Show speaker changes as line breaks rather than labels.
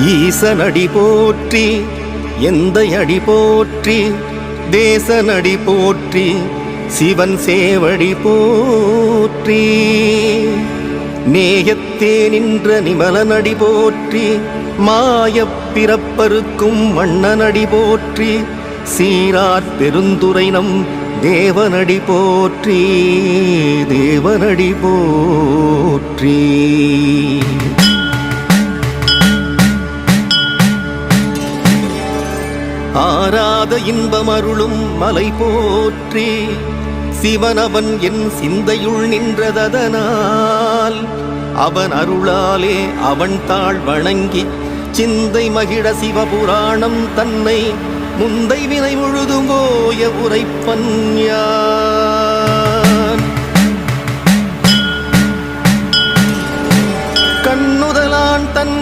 ஈசனடி போற்றி எந்தை அடி போற்றி தேசனடி போற்றி சிவன் சேவடி போற்றி நேயத்தே நின்ற நிமலனடி போற்றி மாயப் பிறப்பருக்கும் மன்னனடி போற்றி சீரார் பெருந்துரை நம் தேவனடி போற்றி தேவனடி போற்றி ஆராத இன்பமருளும் மலை போற்றி சிவனவன் என் சிந்தையுள் நின்றதனால் அவன் அருளாலே அவன் தாழ் வணங்கி சிந்தை மகிழ சிவபுராணம் தன்னை முந்தை வினை முழுதும் போய உரைப்பன் யான். கண்ணுதலான் தன்